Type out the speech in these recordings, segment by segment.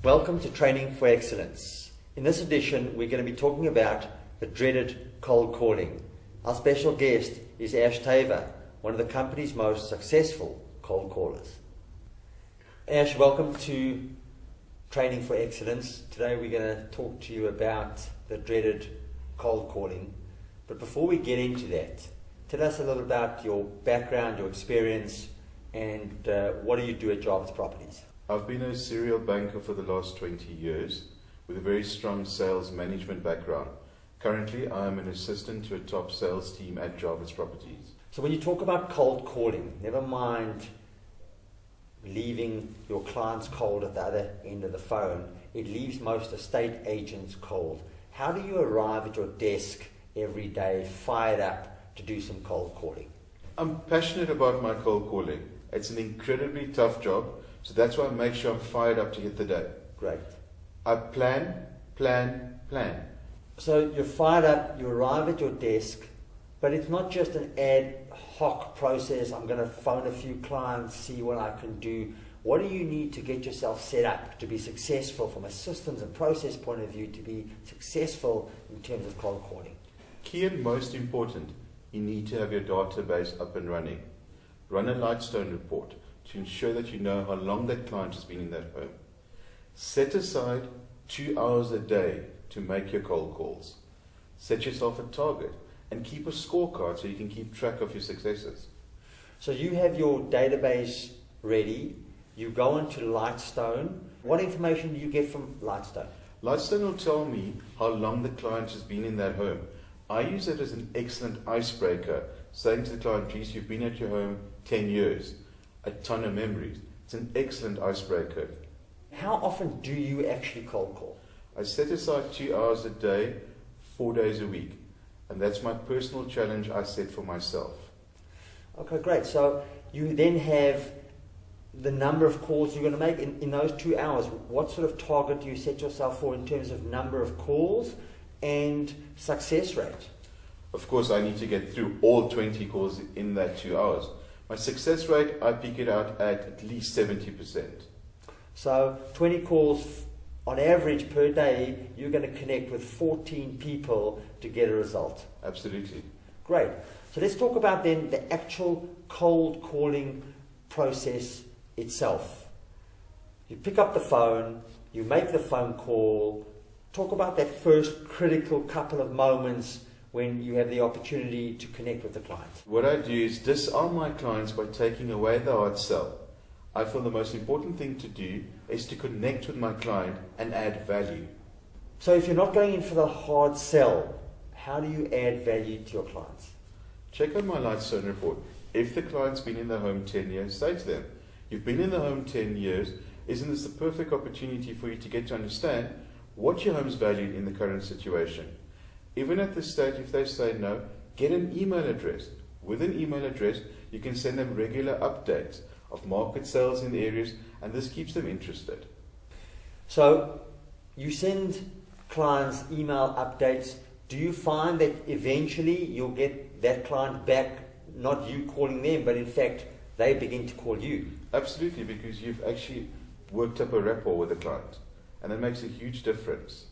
Welcome to Training for Excellence. In this edition, we're going to be talking about the dreaded cold calling. Our special guest is Ashe Thaver, one of the company's most successful cold callers. Ashe, welcome to Training for Excellence. Today we're going to talk to you about the dreaded cold calling. But before we get into that, tell us a little about your background, your experience, and what do you do at Jawitz Properties? I've been a serial banker for the last 20 years with a very strong sales management background. Currently, I am an assistant to a top sales team at Jawitz Properties. So when you talk about cold calling, never mind leaving your clients cold at the other end of the phone, it leaves most estate agents cold. How do you arrive at your desk every day fired up to do some cold calling? I'm passionate about my cold calling. It's an incredibly tough job, so that's why I make sure I'm fired up to hit the day. Great. I plan. So you're fired up, you arrive at your desk, but it's not just an ad hoc process. I'm going to phone a few clients, see what I can do. What do you need to get yourself set up to be successful from a systems and process point of view, to be successful in terms of cold calling? Key and most important, you need to have your database up and running. Run a Lightstone report to ensure that you know how long that client has been in that home. Set aside 2 hours a day to make your cold calls. Set yourself a target and keep a scorecard so you can keep track of your successes. So you have your database ready, you go into Lightstone. What information do you get from Lightstone? Lightstone will tell me how long the client has been in that home. I use it as an excellent icebreaker, saying to the client, geez, you've been at your home 10 years. A ton of memories. It's an excellent icebreaker. How often do you actually cold call? I set aside 2 hours a day, 4 days a week. And that's my personal challenge I set for myself. Okay, great. So you then have the number of calls you're going to make in those 2 hours. What sort of target do you set yourself for in terms of number of calls and success rate? Of course, I need to get through all 20 calls in that 2 hours. My success rate, I pick it out at least 70%. So 20 calls on average per day, you're going to connect with 14 people to get a result. Absolutely. Great. So let's talk about then the actual cold calling process itself. You pick up the phone, you make the phone call. Talk about that first critical couple of moments when you have the opportunity to connect with the client. What I do is disarm my clients by taking away the hard sell. I feel the most important thing to do is to connect with my client and add value. So if you're not going in for the hard sell, how do you add value to your clients? Check out my Lightstone report. If the client's been in the home 10 years, say to them, you've been in the home 10 years, isn't this the perfect opportunity for you to get to understand what your home's valued in the current situation? Even at this stage, if they say no, get an email address. With an email address, you can send them regular updates of market sales in the areas, and this keeps them interested. So you send clients email updates. Do you find that eventually you'll get that client back, not you calling them, but in fact they begin to call you? Absolutely, because you've actually worked up a rapport with the client, and that makes a huge difference.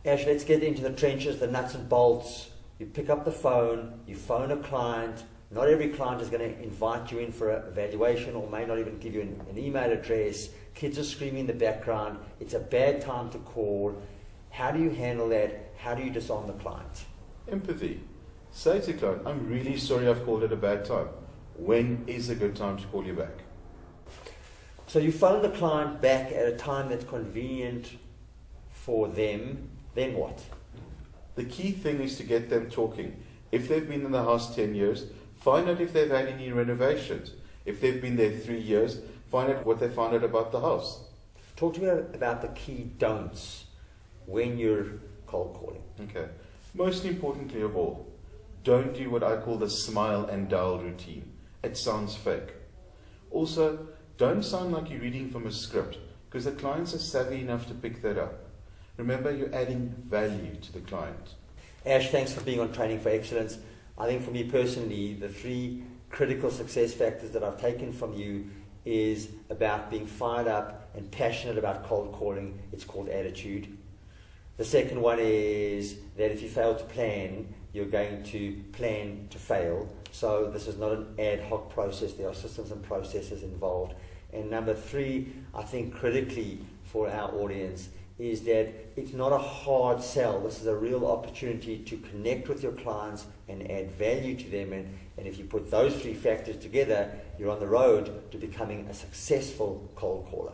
Ashe, let's get into the trenches, the nuts and bolts. You pick up the phone, you phone a client. Not every client is going to invite you in for an evaluation or may not even give you an email address. Kids are screaming in the background. It's a bad time to call. How do you handle that? How do you disarm the client? Empathy. Say to the client, I'm really sorry I've called at a bad time. When is a good time to call you back? So you phone the client back at a time that's convenient for them. Then what? The key thing is to get them talking. If they've been in the house 10 years, find out if they've had any renovations. If they've been there 3 years, find out what they found out about the house. Talk to me about the key don'ts when you're cold calling. Okay. Most importantly of all, don't do what I call the smile and dial routine. It sounds fake. Also, don't sound like you're reading from a script, because the clients are savvy enough to pick that up. Remember, you're adding value to the client. Ashe, thanks for being on Training for Excellence. I think for me personally, the 3 critical success factors that I've taken from you is about being fired up and passionate about cold calling. It's called attitude. The second one is that if you fail to plan, you're going to plan to fail. So this is not an ad hoc process. There are systems and processes involved. And number three, I think critically for our audience, is that it's not a hard sell. This is a real opportunity to connect with your clients and add value to them. And if you put those three factors together, you're on the road to becoming a successful cold caller.